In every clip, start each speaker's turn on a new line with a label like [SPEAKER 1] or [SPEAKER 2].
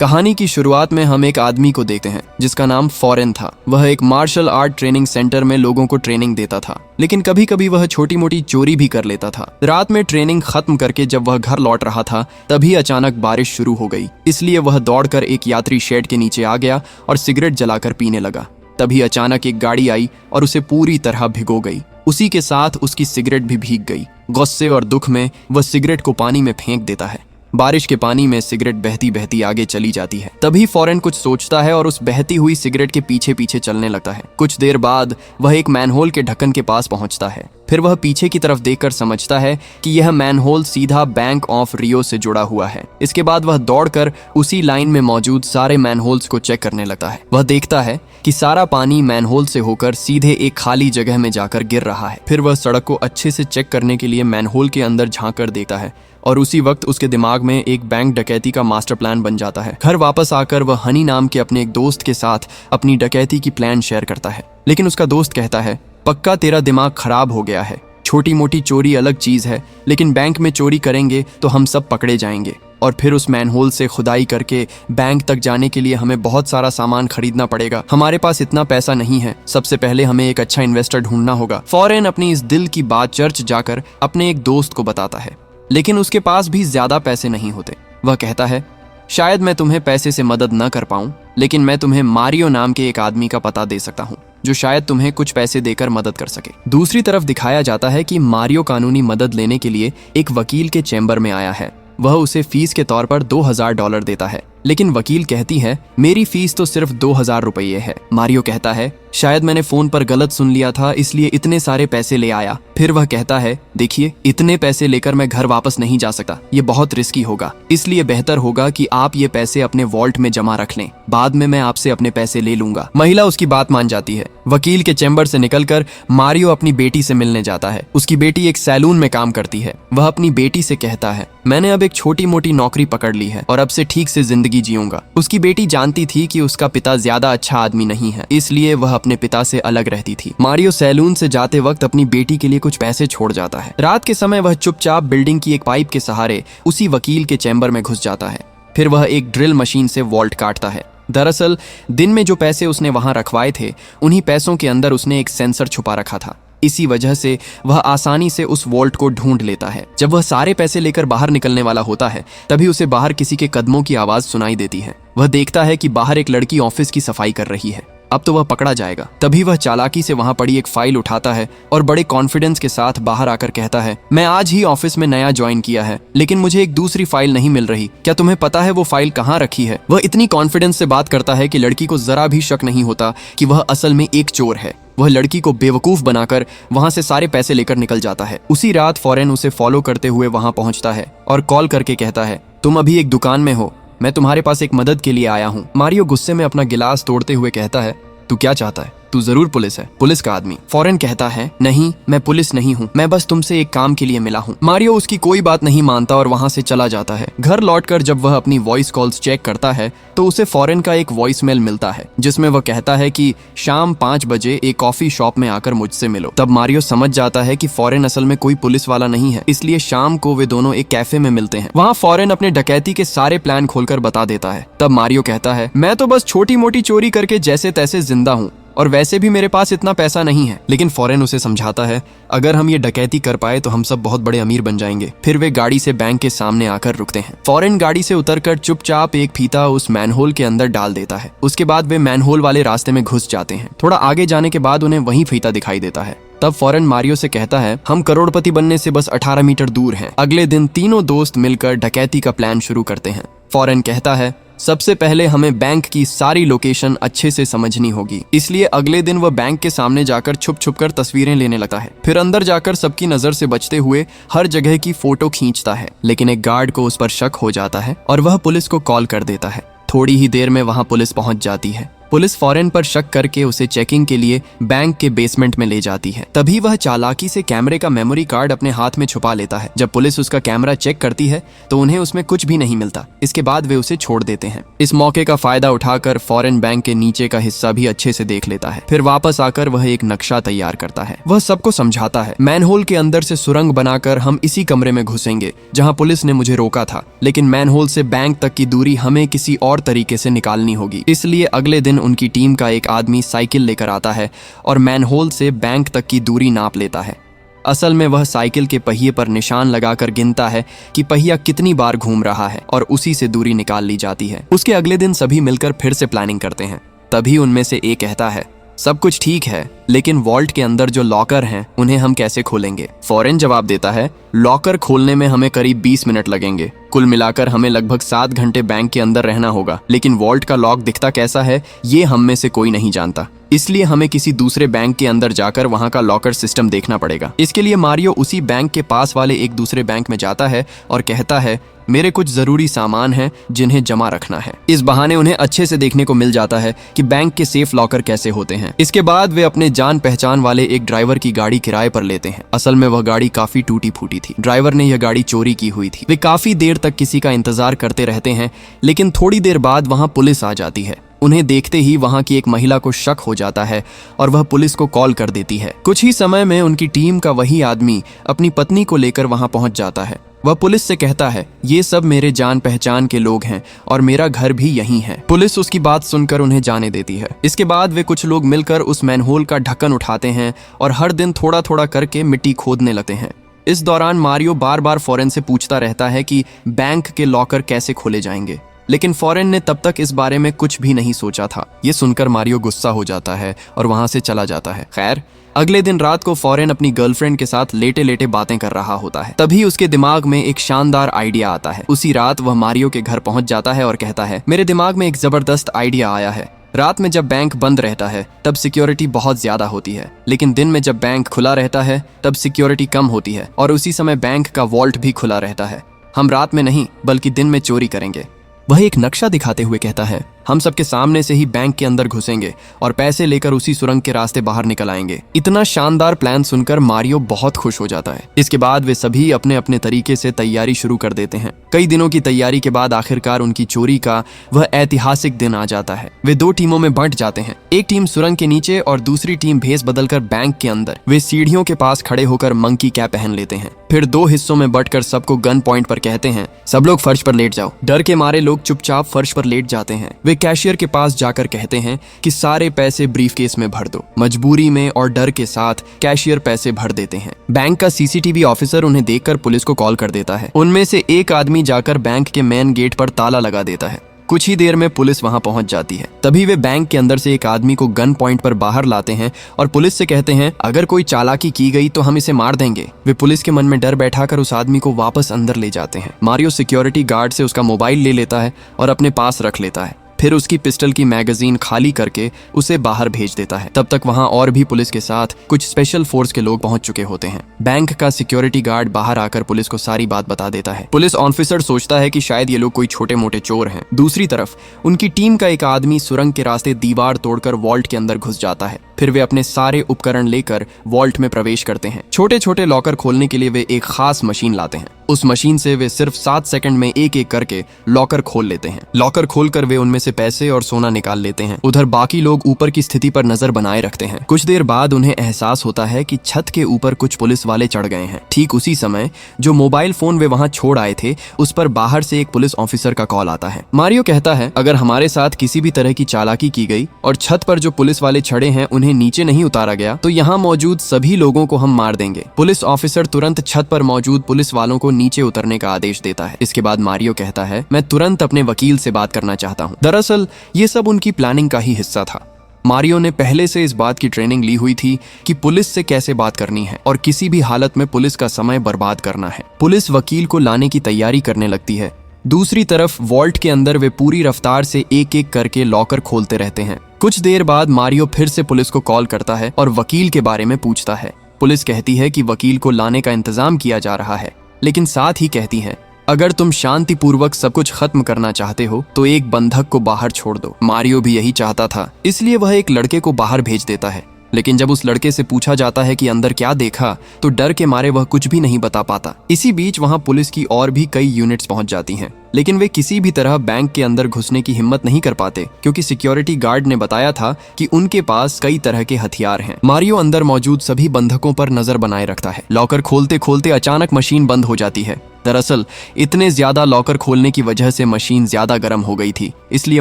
[SPEAKER 1] कहानी की शुरुआत में हम एक आदमी को देखते हैं जिसका नाम फॉरेन था। वह एक मार्शल आर्ट ट्रेनिंग सेंटर में लोगों को ट्रेनिंग देता था, लेकिन कभी कभी वह छोटी मोटी चोरी भी कर लेता था। रात में ट्रेनिंग खत्म करके जब वह घर लौट रहा था तभी अचानक बारिश शुरू हो गई, इसलिए वह दौड़कर एक यात्री शेड के नीचे आ गया और सिगरेट जलाकर पीने लगा। तभी अचानक एक गाड़ी आई और उसे पूरी तरह भिगो गई। उसी के साथ उसकी सिगरेट भी भीग गई। गुस्से और दुख में वह सिगरेट को पानी में फेंक देता है। बारिश के पानी में सिगरेट बहती बहती आगे चली जाती है। तभी फॉरेन कुछ सोचता है और उस बहती हुई सिगरेट के पीछे पीछे चलने लगता है। कुछ देर बाद वह एक मैनहोल के ढक्कन के पास पहुंचता है। फिर वह पीछे की तरफ देखकर समझता है कि यह मैनहोल सीधा बैंक ऑफ रियो से जुड़ा हुआ है। इसके बाद वह दौड़कर उसी लाइन में मौजूद सारे मैनहोल्स को चेक करने लगता है। वह देखता है कि सारा पानी मैनहोल से होकर सीधे एक खाली जगह में जाकर गिर रहा है। फिर वह सड़क को अच्छे से चेक करने के लिए मैनहोल के अंदर झांक कर देखता है और उसी वक्त उसके दिमाग में एक बैंक डकैती का मास्टर प्लान बन जाता है। घर वापस आकर वह हनी नाम के अपने एक दोस्त के साथ अपनी डकैती की प्लान शेयर करता है, लेकिन उसका दोस्त कहता है, पक्का तेरा दिमाग खराब हो गया है। छोटी मोटी चोरी अलग चीज है, लेकिन बैंक में चोरी करेंगे तो हम सब पकड़े जाएंगे और फिर उस मैनहोल से खुदाई करके बैंक तक जाने के लिए हमें बहुत सारा सामान खरीदना पड़ेगा। हमारे पास इतना पैसा नहीं है। सबसे पहले हमें एक अच्छा इन्वेस्टर ढूंढना होगा। फॉरेन अपनी इस दिल की बात चर्च जाकर अपने एक दोस्त को बताता है, लेकिन उसके पास भी ज्यादा पैसे नहीं होते। वह कहता है, शायद मैं तुम्हें पैसे से मदद न कर पाऊं, लेकिन मैं तुम्हें मारियो नाम के एक आदमी का पता दे सकता हूं जो शायद तुम्हें कुछ पैसे देकर मदद कर सके। दूसरी तरफ दिखाया जाता है कि मारियो कानूनी मदद लेने के लिए एक वकील के चैम्बर में आया है। वह उसे फीस के तौर पर $2000 देता है, लेकिन वकील कहती है, मेरी फीस तो सिर्फ 2000 रुपये है। मारियो कहता है, शायद मैंने फोन पर गलत सुन लिया था, इसलिए इतने सारे पैसे ले आया। फिर वह कहता है, देखिए इतने पैसे लेकर मैं घर वापस नहीं जा सकता, ये बहुत रिस्की होगा, इसलिए बेहतर होगा कि आप ये पैसे अपने वॉल्ट में जमा रख लें, बाद में मैं आपसे अपने पैसे ले लूंगा। महिला उसकी बात मान जाती है। वकील के चैम्बर से निकलकर मारियो अपनी बेटी से मिलने जाता है। उसकी बेटी एक सैलून में काम करती है। वह अपनी बेटी से कहता है, मैंने अब एक छोटी मोटी नौकरी पकड़ ली है और अब से ठीक से जिंदगी जीऊंगा। उसकी बेटी जानती थी कि उसका पिता ज्यादा अच्छा आदमी नहीं है, इसलिए वह अपने पिता से अलग रहती थी। मारियो सैलून से जाते वक्त अपनी बेटी के लिए कुछ पैसे छोड़ जाता है। रात के समय वह चुपचाप बिल्डिंग की एक पाइप के सहारे उसी वकील के चैम्बर में घुस जाता है। फिर वह एक ड्रिल मशीन से वॉल्ट काटता है। दरअसल दिन में जो पैसे उसने वहां रखवाए थे, उन्हीं पैसों के अंदर उसने एक सेंसर छुपा रखा था। इसी वजह से वह आसानी से उस वॉल्ट को ढूंढ लेता है। जब वह सारे पैसे लेकर बाहर निकलने वाला होता है, तभी उसे बाहर किसी के कदमों की आवाज सुनाई देती है। वह देखता है कि बाहर एक लड़की ऑफिस की सफाई कर रही है। अब तो वह पकड़ा जाएगा। तभी वह चालाकी से वहां पड़ी एक फाइल उठाता है और बड़े कॉन्फिडेंस के साथ बाहर आकर कहता है, मैं आज ही ऑफिस में नया ज्वाइन किया है, लेकिन मुझे एक दूसरी फाइल नहीं मिल रही। क्या तुम्हें पता है वो फाइल कहाँ रखी है? वह इतनी कॉन्फिडेंस से बात करता है कि लड़की को जरा भी शक नहीं होता कि वह असल में एक चोर है। वह लड़की को बेवकूफ बनाकर वहां से सारे पैसे लेकर निकल जाता है। उसी रात फॉरेन उसे फॉलो करते हुए वहां पहुंचता है और कॉल करके कहता है, तुम अभी एक दुकान में हो, मैं तुम्हारे पास एक मदद के लिए आया हूँ। मारियो गुस्से में अपना गिलास तोड़ते हुए कहता है, तू क्या चाहता है? तू जरूर पुलिस है, पुलिस का आदमी। फॉरेन कहता है, नहीं मैं पुलिस नहीं हूँ, मैं बस तुमसे एक काम के लिए मिला हूँ। मारियो उसकी कोई बात नहीं मानता और वहां से चला जाता है। घर लौटकर जब वह अपनी वॉइस कॉल्स चेक करता है तो उसे फॉरेन का एक वॉइस मेल मिलता है, जिसमें वह कहता है कि शाम 5 बजे एक कॉफी शॉप में आकर मुझसे मिलो। तब मारियो समझ जाता है कि फॉरेन असल में कोई पुलिस वाला नहीं है, इसलिए शाम को वे दोनों एक कैफे में मिलते हैं। वहाँ फॉरेन अपने डकैती के सारे प्लान खोलकर बता देता है। तब मारियो कहता है, मैं तो बस छोटी मोटी चोरी करके जैसे तैसे जिंदा हूँ और वैसे भी मेरे पास इतना पैसा नहीं है। लेकिन फॉरेन उसे समझाता है, अगर हम ये डकैती कर पाए तो हम सब बहुत बड़े अमीर बन जाएंगे। फिर वे गाड़ी से बैंक के सामने आकर रुकते हैं। फॉरेन गाड़ी से उतरकर चुपचाप एक फीता उस मैनहोल के अंदर डाल देता है। उसके बाद वे मैनहोल वाले रास्ते में घुस जाते हैं। थोड़ा आगे जाने के बाद उन्हें वही फीता दिखाई देता है। तब फॉरेन मारियो से कहता है, हम करोड़पति बनने से बस 18 मीटर दूर हैं। अगले दिन तीनों दोस्त मिलकर डकैती का प्लान शुरू करते हैं। फॉरेन कहता है, सबसे पहले हमें बैंक की सारी लोकेशन अच्छे से समझनी होगी, इसलिए अगले दिन वह बैंक के सामने जाकर छुप छुप कर तस्वीरें लेने लगता है। फिर अंदर जाकर सबकी नजर से बचते हुए हर जगह की फोटो खींचता है, लेकिन एक गार्ड को उस पर शक हो जाता है और वह पुलिस को कॉल कर देता है। थोड़ी ही देर में वहां पुलिस पहुंच जाती है। पुलिस फॉरेन पर शक करके उसे चेकिंग के लिए बैंक के बेसमेंट में ले जाती है। तभी वह चालाकी से कैमरे का मेमोरी कार्ड अपने हाथ में छुपा लेता है। जब पुलिस उसका कैमरा चेक करती है तो उन्हें उसमें कुछ भी नहीं मिलता। इसके बाद वे उसे छोड़ देते हैं। इस मौके का फायदा उठाकर फॉरेन बैंक के नीचे का हिस्सा भी अच्छे से देख लेता है। फिर वापस आकर वह एक नक्शा तैयार करता है। वह सबको समझाता है, मैनहोल के अंदर से सुरंग बनाकर हम इसी कमरे में घुसेंगे जहां पुलिस ने मुझे रोका था, लेकिन मैनहोल से बैंक तक की दूरी हमें किसी और तरीके से निकालनी होगी। इसलिए अगले दिन उनकी टीम का एक आदमी साइकिल लेकर आता है और मैनहोल से बैंक तक की दूरी नाप लेता है। असल में वह साइकिल के पहिए पर निशान लगाकर गिनता है कि पहिया कितनी बार घूम रहा है और उसी से दूरी निकाल ली जाती है। उसके अगले दिन सभी मिलकर फिर से प्लानिंग करते हैं। तभी उनमें से एक कहता है, सब कुछ ठीक है, लेकिन वॉल्ट के अंदर जो लॉकर हैं उन्हें हम कैसे खोलेंगे? फॉरेन जवाब देता है, लॉकर खोलने में हमें करीब 20 मिनट लगेंगे। कुल मिलाकर हमें लगभग 7 घंटे बैंक के अंदर रहना होगा, लेकिन वॉल्ट का लॉक दिखता कैसा है ये हम में से कोई नहीं जानता। इसलिए हमें किसी दूसरे बैंक के अंदर जाकर वहां का लॉकर सिस्टम देखना पड़ेगा। इसके लिए मारियो उसी बैंक के पास वाले एक दूसरे बैंक में जाता है और कहता है, मेरे कुछ जरूरी सामान हैं जिन्हें जमा रखना है। इस बहाने उन्हें अच्छे से देखने को मिल जाता है कि बैंक के सेफ लॉकर कैसे होते हैं। इसके बाद वे अपने जान पहचान वाले एक ड्राइवर की गाड़ी किराए पर लेते हैं। असल में वह गाड़ी काफी टूटी फूटी थी। ड्राइवर ने यह गाड़ी चोरी की हुई थी। वे काफी देर तक किसी का इंतजार करते रहते हैं, लेकिन थोड़ी देर बाद वहां पुलिस आ जाती है। उन्हें देखते ही वहां की एक महिला को शक हो जाता है और वह पुलिस को कॉल कर देती है। कुछ ही समय में उनकी टीम का वही आदमी अपनी पत्नी को लेकर वहां पहुंच जाता है। वह पुलिस से कहता है, ये सब मेरे जान पहचान के लोग हैं और मेरा घर भी यहीं है। पुलिस उसकी बात सुनकर उन्हें जाने देती है। इसके बाद वे कुछ लोग मिलकर उस मैनहोल का ढक्कन उठाते हैं और हर दिन थोड़ा थोड़ा करके मिट्टी खोदने लगते हैं। इस दौरान मारियो बार बार फॉरेन से पूछता रहता है कि बैंक के लॉकर कैसे खोले जाएंगे, लेकिन फॉरेन ने तब तक इस बारे में कुछ भी नहीं सोचा था। ये सुनकर मारियो गुस्सा हो जाता है और वहां से चला जाता है। खैर, अगले दिन रात को फॉरेन अपनी गर्लफ्रेंड के साथ लेटे लेटे बातें कर रहा होता है। तभी उसके दिमाग में एक शानदार आइडिया आता है। उसी रात वह मारियो के घर पहुंच जाता है और कहता है, मेरे दिमाग में एक जबरदस्त आइडिया आया है। रात में जब बैंक बंद रहता है तब सिक्योरिटी बहुत ज्यादा होती है, लेकिन दिन में जब बैंक खुला रहता है तब सिक्योरिटी कम होती है और उसी समय बैंक का वॉल्ट भी खुला रहता है। हम रात में नहीं बल्कि दिन में चोरी करेंगे। वह एक नक्शा दिखाते हुए कहता है, हम सबके सामने से ही बैंक के अंदर घुसेंगे और पैसे लेकर उसी सुरंग के रास्ते बाहर निकल आएंगे। इतना शानदार प्लान सुनकर मारियो बहुत खुश हो जाता है। इसके बाद वे सभी अपने अपने तरीके से तैयारी शुरू कर देते हैं। कई दिनों की तैयारी के बाद आखिरकार उनकी चोरी का वह ऐतिहासिक दिन आ जाता है। वे 2 टीमों में बंट जाते हैं। एक टीम सुरंग के नीचे और दूसरी टीम भेस बदलकर बैंक के अंदर। वे सीढ़ियों के पास खड़े होकर मंकी कैप पहन लेते हैं। फिर 2 हिस्सों में बंटकर सबको गन पॉइंट पर कहते हैं, सब लोग फर्श पर लेट जाओ। डर के मारे लोग चुपचाप फर्श पर लेट जाते हैं। वे कैशियर के पास जाकर कहते हैं कि सारे पैसे ब्रीफकेस में भर दो। मजबूरी में और डर के साथ कैशियर पैसे भर देते हैं। बैंक का सीसीटीवी ऑफिसर उन्हें देखकर पुलिस को कॉल कर देता है। उनमें से एक आदमी जाकर बैंक के मेन गेट पर ताला लगा देता है। कुछ ही देर में पुलिस वहां पहुंच जाती है। तभी वे बैंक के अंदर से एक आदमी को गन पॉइंट पर बाहर लाते हैं और पुलिस से कहते हैं, अगर कोई चालाकी की गई तो हम इसे मार देंगे। वे पुलिस के मन में डर बैठाकर उस आदमी को वापस अंदर ले जाते हैं। मारियो सिक्योरिटी गार्ड से उसका मोबाइल ले लेता है और अपने पास रख लेता है। फिर उसकी पिस्टल की मैगजीन खाली करके उसे बाहर भेज देता है। तब तक वहां और भी पुलिस के साथ कुछ स्पेशल फोर्स के लोग पहुंच चुके होते हैं। बैंक का सिक्योरिटी गार्ड बाहर आकर पुलिस को सारी बात बता देता है। पुलिस ऑफिसर सोचता है कि शायद ये लोग कोई छोटे मोटे चोर हैं। दूसरी तरफ उनकी टीम का एक आदमी सुरंग के रास्ते दीवार तोड़कर वॉल्ट के अंदर घुस जाता है। फिर वे अपने सारे उपकरण लेकर वॉल्ट में प्रवेश करते हैं। छोटे छोटे लॉकर खोलने के लिए वे एक खास मशीन लाते हैं। उस मशीन से वे सिर्फ 7 सेकंड में एक एक करके लॉकर खोल लेते हैं। लॉकर खोलकर वे उनमें से पैसे और सोना निकाल लेते हैं। उधर बाकी लोग ऊपर की स्थिति पर नजर बनाए रखते हैं। कुछ देर बाद उन्हें एहसास होता है कि छत के ऊपर कुछ पुलिस वाले चढ़ गए हैं। ठीक उसी समय जो मोबाइल फोन वे वहां छोड़ आए थे उस पर बाहर से एक पुलिस ऑफिसर का कॉल आता है। मारियो कहता है, अगर हमारे साथ किसी भी तरह की चालाकी की गई और छत पर जो पुलिस वाले चढ़े हैं उन्हें नीचे नहीं उतारा गया तो यहाँ मौजूद सभी लोगों को हम मार देंगे। पुलिस ऑफिसर तुरंत छत पर मौजूद पुलिस वालों को नीचे उतरने का आदेश देता है। इसके बाद मारियो कहता है, मैं तुरंत अपने वकील से बात करना चाहता हूँ। दरअसल ये सब उनकी प्लानिंग का ही हिस्सा था। मारियो ने पहले से इस बात की ट्रेनिंग ली हुई थी कि पुलिस से कैसे बात करनी है और किसी भी हालत में पुलिस का समय बर्बाद करना है। पुलिस वकील को लाने की तैयारी करने लगती है। दूसरी तरफ वॉल्ट के अंदर वे पूरी रफ्तार से एक एक करके लॉकर खोलते रहते हैं। कुछ देर बाद मारियो फिर से पुलिस को कॉल करता है और वकील के बारे में पूछता है। पुलिस कहती है कि वकील को लाने का इंतजाम किया जा रहा है, लेकिन साथ ही कहती है अगर तुम शांतिपूर्वक सब कुछ खत्म करना चाहते हो तो एक बंधक को बाहर छोड़ दो। मारियो भी यही चाहता था, इसलिए वह एक लड़के को बाहर भेज देता है। लेकिन जब उस लड़के से पूछा जाता है कि अंदर क्या देखा, तो डर के मारे वह कुछ भी नहीं बता पाता। इसी बीच वहां पुलिस की और भी कई यूनिट्स पहुंच जाती हैं, लेकिन वे किसी भी तरह बैंक के अंदर घुसने की हिम्मत नहीं कर पाते, क्योंकि सिक्योरिटी गार्ड ने बताया था कि उनके पास कई तरह के हथियार हैं। मारियो अंदर मौजूद सभी बंधकों पर नजर बनाए रखता है। लॉकर खोलते खोलते अचानक मशीन बंद हो जाती है। दरअसल इतने ज्यादा लॉकर खोलने की वजह से मशीन ज्यादा गर्म हो गई थी, इसलिए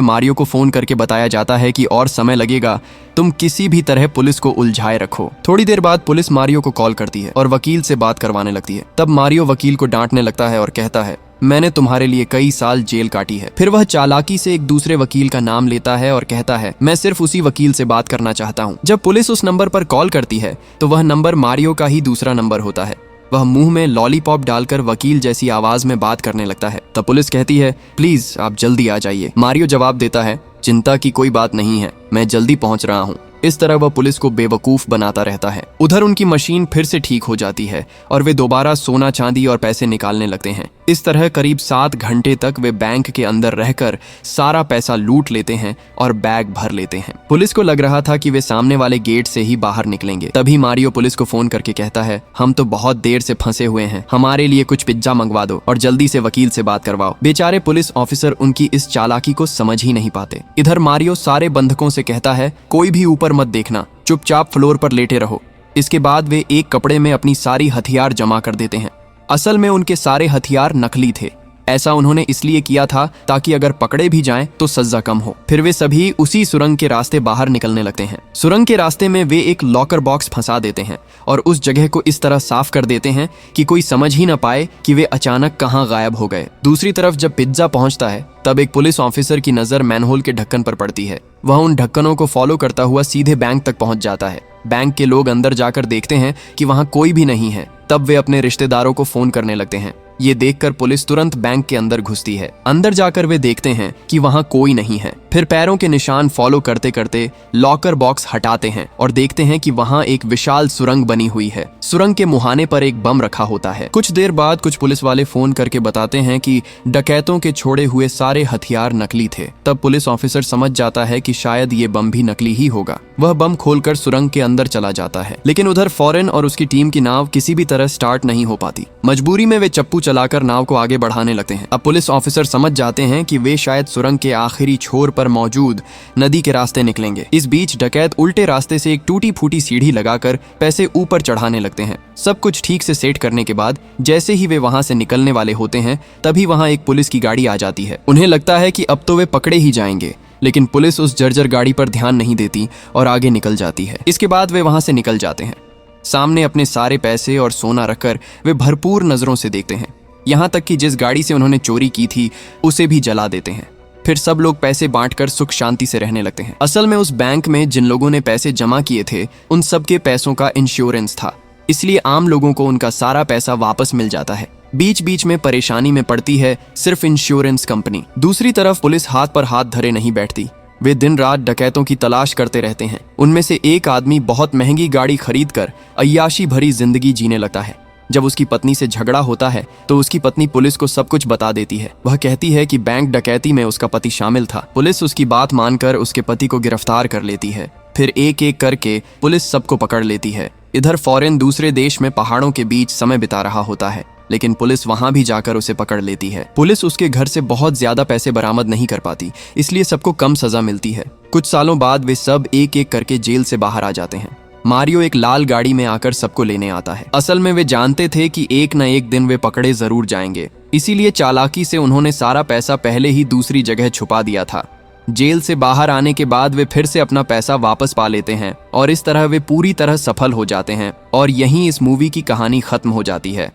[SPEAKER 1] मारियो को फोन करके बताया जाता है कि और समय लगेगा, तुम किसी भी तरह पुलिस को उलझाए रखो। थोड़ी देर बाद पुलिस मारियो को कॉल करती है और वकील से बात करवाने लगती है। तब मारियो वकील को डांटने लगता है और कहता है, मैंने तुम्हारे लिए कई साल जेल काटी है। फिर वह चालाकी से एक दूसरे वकील का नाम लेता है और कहता है, मैं सिर्फ उसी वकील से बात करना चाहता हूँ। जब पुलिस उस नंबर पर कॉल करती है तो वह नंबर मारियो का ही दूसरा नंबर होता है। वह मुंह में लॉलीपॉप डालकर वकील जैसी आवाज में बात करने लगता है। तब पुलिस कहती है, प्लीज आप जल्दी आ जाइए। मारियो जवाब देता है, चिंता की कोई बात नहीं है, मैं जल्दी पहुंच रहा हूँ। इस तरह वह पुलिस को बेवकूफ बनाता रहता है। उधर उनकी मशीन फिर से ठीक हो जाती है और वे दोबारा सोना चांदी और पैसे निकालने लगते हैं। इस तरह करीब 7 घंटे तक वे बैंक के अंदर रहकर सारा पैसा लूट लेते हैं और बैग भर लेते हैं। पुलिस को लग रहा था कि वे सामने वाले गेट से ही बाहर निकलेंगे। तभी मारियो पुलिस को फोन करके कहता है, हम तो बहुत देर से फंसे हुए हैं, हमारे लिए कुछ पिज्जा मंगवा दो और जल्दी से वकील से बात करवाओ। बेचारे पुलिस ऑफिसर उनकी इस चालाकी को समझ ही नहीं पाते। इधर मारियो सारे बंधकों से कहता है, कोई भी ऊपर मत देखना, चुपचाप फ्लोर पर लेटे रहो। इसके बाद वे एक कपड़े में अपनी सारी हथियार जमा कर देते हैं। असल में उनके सारे हथियार नकली थे। ऐसा उन्होंने इसलिए किया था ताकि अगर पकड़े भी जाएं तो सजा कम हो। फिर वे सभी उसी सुरंग के रास्ते बाहर निकलने लगते हैं। सुरंग के रास्ते में वे एक लॉकर बॉक्स फंसा देते हैं और उस जगह को इस तरह साफ कर देते हैं कि कोई समझ ही न पाए कि वे अचानक कहां गायब हो गए। दूसरी तरफ जब पिज्जा पहुंचता है तब एक पुलिस ऑफिसर की नजर मैनहोल के ढक्कन पर पड़ती है। वह उन ढक्कनों को फॉलो करता हुआ सीधे बैंक तक पहुंच जाता है। बैंक के लोग अंदर जाकर देखते हैं कि वहां कोई भी नहीं है। तब वे अपने रिश्तेदारों को फोन करने लगते हैं। ये देखकर पुलिस तुरंत बैंक के अंदर घुसती है। अंदर जाकर वे देखते हैं कि वहां कोई नहीं है। फिर पैरों के निशान फॉलो करते करते लॉकर बॉक्स हटाते हैं और देखते हैं कि वहां एक विशाल सुरंग बनी हुई है। सुरंग के मुहाने पर एक बम रखा होता है। कुछ देर बाद कुछ पुलिस वाले फोन करके बताते हैं कि डकैतों के छोड़े हुए सारे हथियार नकली थे। तब पुलिस ऑफिसर समझ जाता है कि शायद ये बम भी नकली ही होगा। वह बम खोलकर सुरंग के अंदर चला जाता है, लेकिन उधर फॉरेन और उसकी टीम की नाव किसी भी तरह स्टार्ट नहीं हो पाती। मजबूरी में वे चप्पू चलाकर नाव को आगे बढ़ाने लगते हैं। अब पुलिस ऑफिसर समझ जाते हैं कि वे शायद सुरंग के आखिरी छोर पर मौजूद नदी के रास्ते निकलेंगे। इस बीच डकैत उल्टे रास्ते से एक टूटी फूटी सीढ़ी लगाकर पैसे ऊपर चढ़ाने लगते हैं। सब कुछ ठीक से सेट करने के बाद जैसे ही वे वहां से निकलने वाले होते हैं तभी वहां एक पुलिस की गाड़ी आ जाती है। उन्हें लगता है कि अब तो वे पकड़े ही जाएंगे, लेकिन पुलिस उस जर्जर गाड़ी पर ध्यान नहीं देती और आगे निकल जाती है। इसके बाद वे वहां से निकल जाते हैं। सामने अपने सारे पैसे और सोना रखकर वे भरपूर नजरों से देखते हैं। यहाँ तक कि जिस गाड़ी से उन्होंने चोरी की थी उसे भी जला देते हैं। फिर सब लोग पैसे बांटकर सुख शांति से रहने लगते हैं। असल में उस बैंक में जिन लोगों ने पैसे जमा किए थे उन सबके पैसों का इंश्योरेंस था, इसलिए आम लोगों को उनका सारा पैसा वापस मिल जाता है। बीच बीच में परेशानी में पड़ती है सिर्फ इंश्योरेंस कंपनी। दूसरी तरफ पुलिस हाथ पर हाथ धरे नहीं बैठती। वे दिन रात डकैतों की तलाश करते रहते हैं। उनमें से एक आदमी बहुत महंगी गाड़ी खरीदकर अय्याशी भरी जिंदगी जीने लगता है। जब उसकी पत्नी से झगड़ा होता है तो उसकी पत्नी पुलिस को सब कुछ बता देती है। वह कहती है कि बैंक डकैती में उसका पति शामिल था। पुलिस उसकी बात मानकर उसके पति को गिरफ्तार कर लेती है। फिर एक एक करके पुलिस सबको पकड़ लेती है। इधर फॉरेन दूसरे देश में पहाड़ों के बीच समय बिता रहा होता है, लेकिन पुलिस वहां भी जाकर उसे पकड़ लेती है। पुलिस उसके घर से बहुत ज्यादा पैसे बरामद नहीं कर पाती, इसलिए सबको कम सजा मिलती है। कुछ सालों बाद वे सब एक एक करके जेल से बाहर आ जाते हैं। मारियो एक लाल गाड़ी में आकर सबको लेने आता है। असल में वे जानते थे कि एक न एक दिन वे पकड़े जरूर जाएंगे, इसीलिए चालाकी से उन्होंने सारा पैसा पहले ही दूसरी जगह छुपा दिया था। जेल से बाहर आने के बाद वे फिर से अपना पैसा वापस पा लेते हैं और इस तरह वे पूरी तरह सफल हो जाते हैं और यहीं इस मूवी की कहानी खत्म हो जाती है।